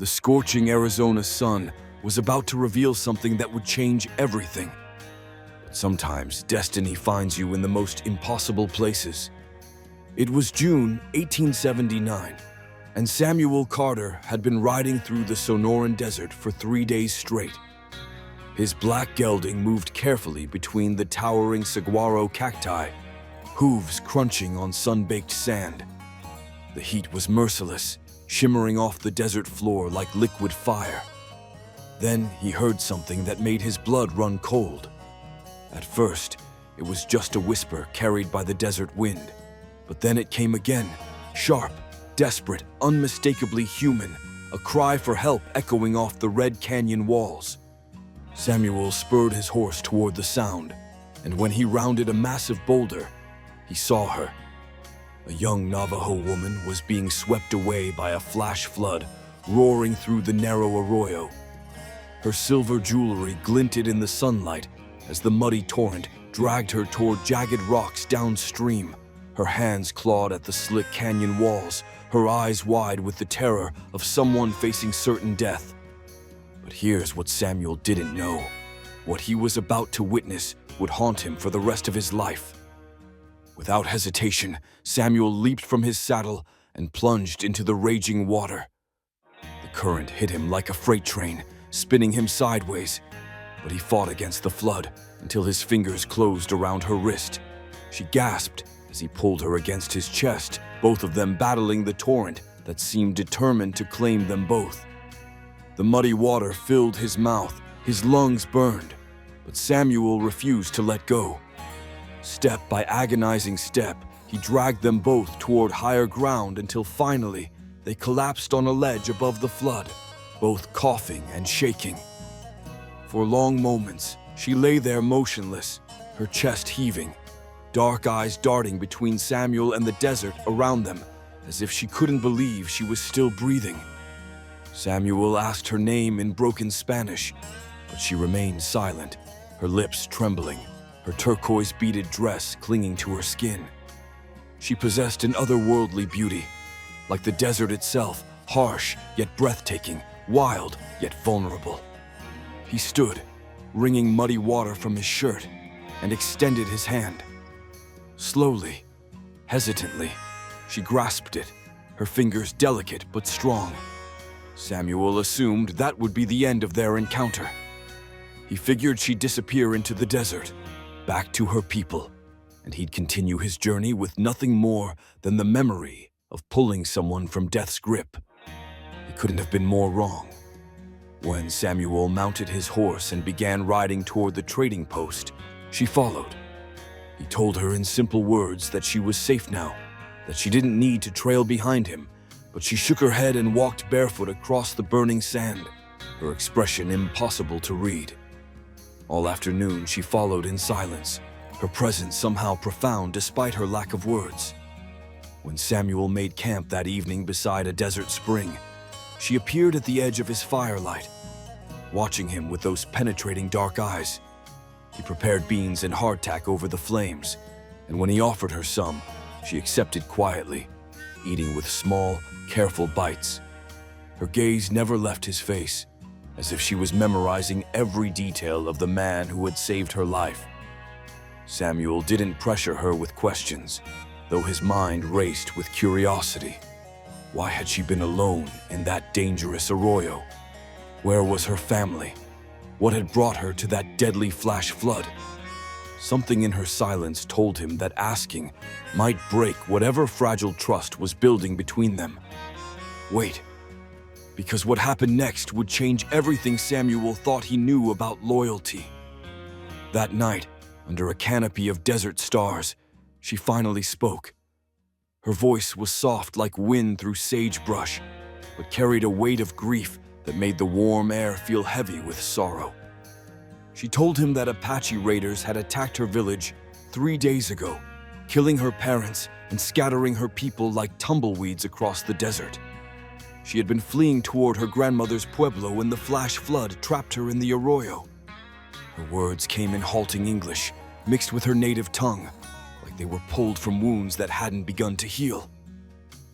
The scorching Arizona sun was about to reveal something that would change everything. But sometimes destiny finds you in the most impossible places. It was June 1879, and Samuel Carter had been riding through the Sonoran Desert for 3 days straight. His black gelding moved carefully between the towering saguaro cacti, hooves crunching on sun-baked sand. The heat was merciless, shimmering off the desert floor like liquid fire. Then he heard something that made his blood run cold. At first, it was just a whisper carried by the desert wind. But then it came again, sharp, desperate, unmistakably human, a cry for help echoing off the Red Canyon walls. Samuel spurred his horse toward the sound, and when he rounded a massive boulder, he saw her. A young Navajo woman was being swept away by a flash flood, roaring through the narrow arroyo. Her silver jewelry glinted in the sunlight as the muddy torrent dragged her toward jagged rocks downstream. Her hands clawed at the slick canyon walls, her eyes wide with the terror of someone facing certain death. But here's what Samuel didn't know. What he was about to witness would haunt him for the rest of his life. Without hesitation, Samuel leaped from his saddle and plunged into the raging water. The current hit him like a freight train, spinning him sideways, but he fought against the flood until his fingers closed around her wrist. She gasped as he pulled her against his chest, both of them battling the torrent that seemed determined to claim them both. The muddy water filled his mouth, his lungs burned, but Samuel refused to let go. Step by agonizing step, he dragged them both toward higher ground until finally they collapsed on a ledge above the flood, both coughing and shaking. For long moments, she lay there motionless, her chest heaving, dark eyes darting between Samuel and the desert around them, as if she couldn't believe she was still breathing. Samuel asked her name in broken Spanish, but she remained silent, her lips trembling, her turquoise-beaded dress clinging to her skin. She possessed an otherworldly beauty, like the desert itself, harsh yet breathtaking, wild yet vulnerable. He stood, wringing muddy water from his shirt, and extended his hand. Slowly, hesitantly, she grasped it, her fingers delicate but strong. Samuel assumed that would be the end of their encounter. He figured she'd disappear into the desert, back to her people, and he'd continue his journey with nothing more than the memory of pulling someone from death's grip. He couldn't have been more wrong. When Samuel mounted his horse and began riding toward the trading post, she followed. He told her in simple words that she was safe now, that she didn't need to trail behind him, but she shook her head and walked barefoot across the burning sand, her expression impossible to read. All afternoon, she followed in silence, her presence somehow profound despite her lack of words. When Samuel made camp that evening beside a desert spring, she appeared at the edge of his firelight, watching him with those penetrating dark eyes. He prepared beans and hardtack over the flames, and when he offered her some, she accepted quietly, eating with small, careful bites. Her gaze never left his face, as if she was memorizing every detail of the man who had saved her life. Samuel didn't pressure her with questions, though his mind raced with curiosity. Why had she been alone in that dangerous arroyo? Where was her family? What had brought her to that deadly flash flood? Something in her silence told him that asking might break whatever fragile trust was building between them. Wait, because what happened next would change everything Samuel thought he knew about loyalty. That night, under a canopy of desert stars, she finally spoke. Her voice was soft like wind through sagebrush, but carried a weight of grief that made the warm air feel heavy with sorrow. She told him that Apache raiders had attacked her village 3 days ago, killing her parents and scattering her people like tumbleweeds across the desert. She had been fleeing toward her grandmother's pueblo when the flash flood trapped her in the arroyo. Her words came in halting English, mixed with her native tongue, like they were pulled from wounds that hadn't begun to heal.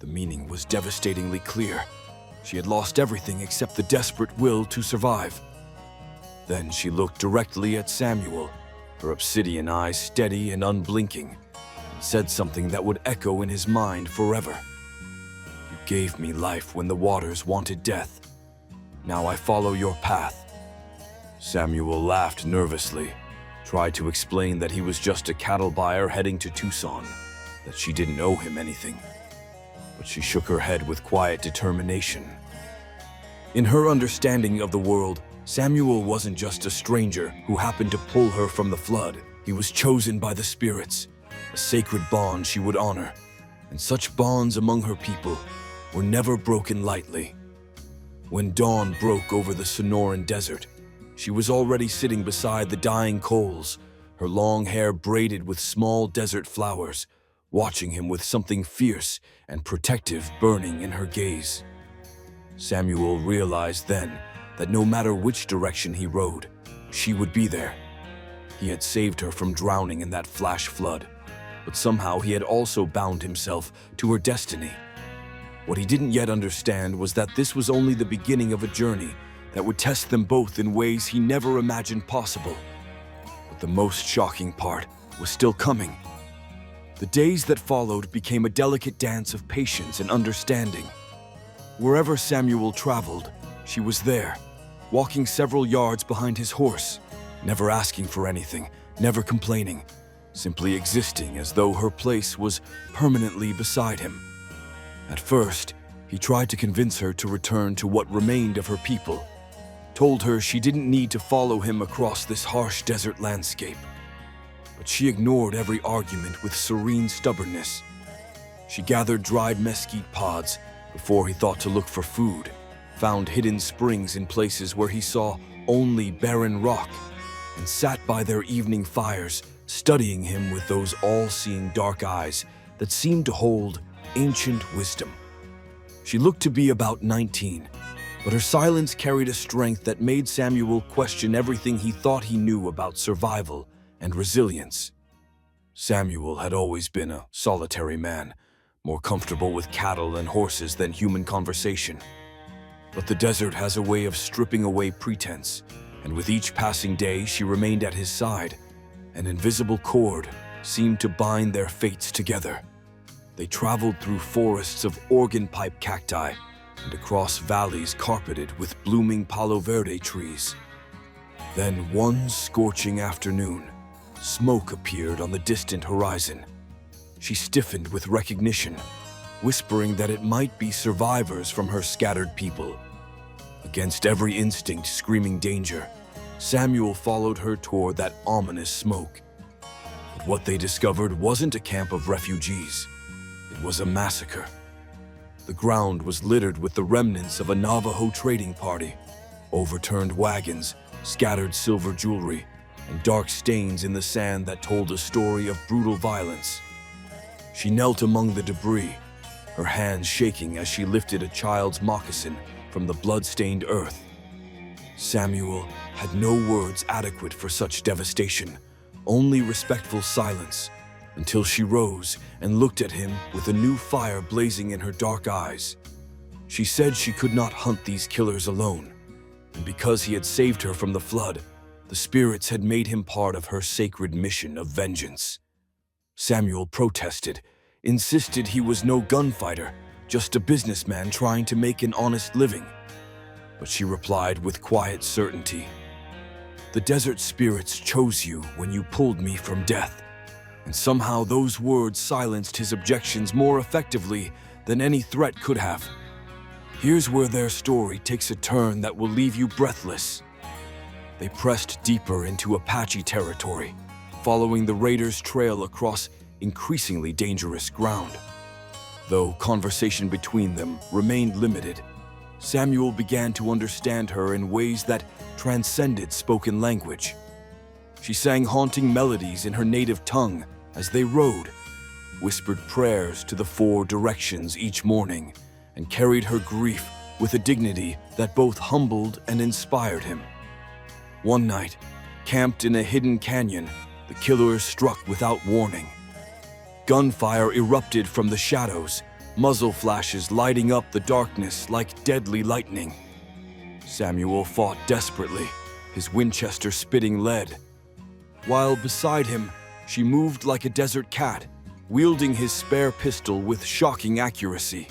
The meaning was devastatingly clear. She had lost everything except the desperate will to survive. Then she looked directly at Samuel, her obsidian eyes steady and unblinking, and said something that would echo in his mind forever. "You gave me life when the waters wanted death. Now I follow your path." Samuel laughed nervously, tried to explain that he was just a cattle buyer heading to Tucson, that she didn't owe him anything. But she shook her head with quiet determination. In her understanding of the world, Samuel wasn't just a stranger who happened to pull her from the flood. He was chosen by the spirits, a sacred bond she would honor, and such bonds among her people were never broken lightly. When dawn broke over the Sonoran desert, she was already sitting beside the dying coals, her long hair braided with small desert flowers, watching him with something fierce and protective burning in her gaze. Samuel realized then that no matter which direction he rode, she would be there. He had saved her from drowning in that flash flood, but somehow he had also bound himself to her destiny. What he didn't yet understand was that this was only the beginning of a journey that would test them both in ways he never imagined possible. But the most shocking part was still coming. The days that followed became a delicate dance of patience and understanding. Wherever Samuel traveled, she was there, walking several yards behind his horse, never asking for anything, never complaining, simply existing as though her place was permanently beside him. At first, he tried to convince her to return to what remained of her people, told her she didn't need to follow him across this harsh desert landscape. But she ignored every argument with serene stubbornness. She gathered dried mesquite pods before he thought to look for food, found hidden springs in places where he saw only barren rock, and sat by their evening fires, studying him with those all-seeing dark eyes that seemed to hold ancient wisdom. She looked to be about 19, but her silence carried a strength that made Samuel question everything he thought he knew about survival and resilience. Samuel had always been a solitary man, more comfortable with cattle and horses than human conversation. But the desert has a way of stripping away pretense, and with each passing day she remained at his side. An invisible cord seemed to bind their fates together. They traveled through forests of organ pipe cacti and across valleys carpeted with blooming Palo Verde trees. Then one scorching afternoon, smoke appeared on the distant horizon. She stiffened with recognition, whispering that it might be survivors from her scattered people. Against every instinct screaming danger, Samuel followed her toward that ominous smoke. But what they discovered wasn't a camp of refugees. It was a massacre. The ground was littered with the remnants of a Navajo trading party, overturned wagons, scattered silver jewelry, and dark stains in the sand that told a story of brutal violence. She knelt among the debris, her hands shaking as she lifted a child's moccasin from the blood-stained earth. Samuel had no words adequate for such devastation, only respectful silence, until she rose and looked at him with a new fire blazing in her dark eyes. She said she could not hunt these killers alone, and because he had saved her from the flood, the spirits had made him part of her sacred mission of vengeance. Samuel protested, insisted he was no gunfighter, just a businessman trying to make an honest living. But she replied with quiet certainty, "The desert spirits chose you when you pulled me from death." And somehow those words silenced his objections more effectively than any threat could have. Here's where their story takes a turn that will leave you breathless. They pressed deeper into Apache territory, following the raiders' trail across increasingly dangerous ground. Though conversation between them remained limited, Samuel began to understand her in ways that transcended spoken language. She sang haunting melodies in her native tongue as they rode, whispered prayers to the four directions each morning, and carried her grief with a dignity that both humbled and inspired him. One night, camped in a hidden canyon, the killers struck without warning. Gunfire erupted from the shadows, muzzle flashes lighting up the darkness like deadly lightning. Samuel fought desperately, his Winchester spitting lead. While beside him, she moved like a desert cat, wielding his spare pistol with shocking accuracy.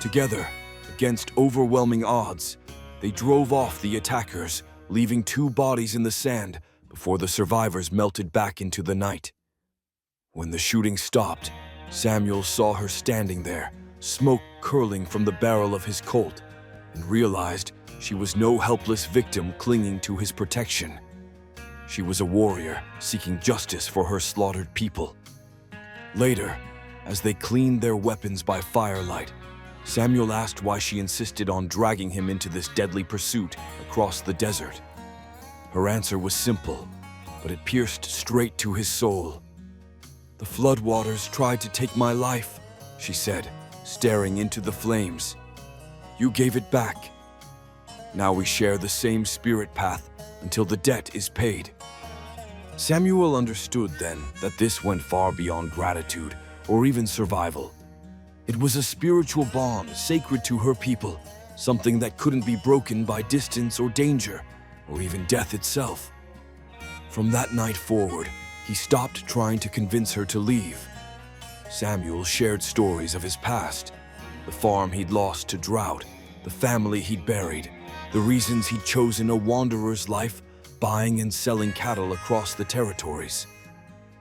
Together, against overwhelming odds, they drove off the attackers, leaving 2 bodies in the sand before the survivors melted back into the night. When the shooting stopped, Samuel saw her standing there, smoke curling from the barrel of his Colt, and realized she was no helpless victim clinging to his protection. She was a warrior seeking justice for her slaughtered people. Later, as they cleaned their weapons by firelight, Samuel asked why she insisted on dragging him into this deadly pursuit across the desert. Her answer was simple, but it pierced straight to his soul. "The floodwaters tried to take my life," she said, staring into the flames. "You gave it back. Now we share the same spirit path until the debt is paid." Samuel understood then that this went far beyond gratitude or even survival. It was a spiritual bond sacred to her people, something that couldn't be broken by distance or danger, or even death itself. From that night forward, he stopped trying to convince her to leave. Samuel shared stories of his past, the farm he'd lost to drought, the family he'd buried, the reasons he'd chosen a wanderer's life, buying and selling cattle across the territories.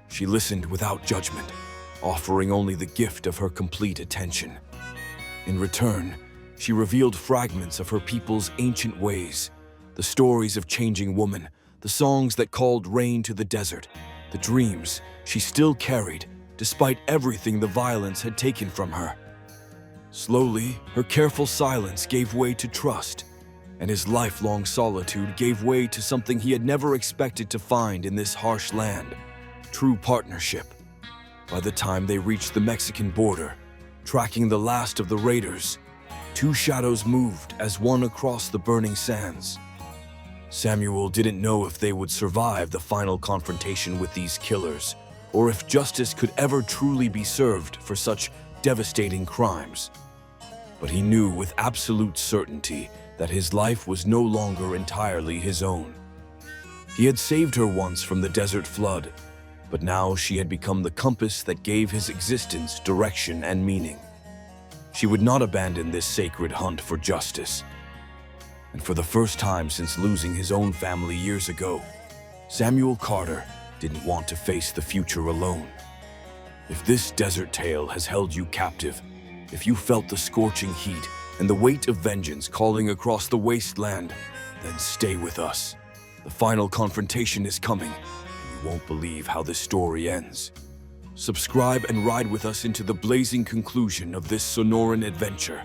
She listened without judgment, offering only the gift of her complete attention. In return, she revealed fragments of her people's ancient ways, the stories of changing women, the songs that called rain to the desert, the dreams she still carried despite everything the violence had taken from her. Slowly, her careful silence gave way to trust, and his lifelong solitude gave way to something he had never expected to find in this harsh land: true partnership. By the time they reached the Mexican border, tracking the last of the raiders, 2 shadows moved as one across the burning sands. Samuel didn't know if they would survive the final confrontation with these killers, or if justice could ever truly be served for such devastating crimes. But he knew with absolute certainty that his life was no longer entirely his own. He had saved her once from the desert flood, but now she had become the compass that gave his existence direction and meaning. She would not abandon this sacred hunt for justice. And for the first time since losing his own family years ago, Samuel Carter didn't want to face the future alone. If this desert tale has held you captive, if you felt the scorching heat and the weight of vengeance calling across the wasteland, then stay with us. The final confrontation is coming, and you won't believe how this story ends. Subscribe and ride with us into the blazing conclusion of this Sonoran adventure.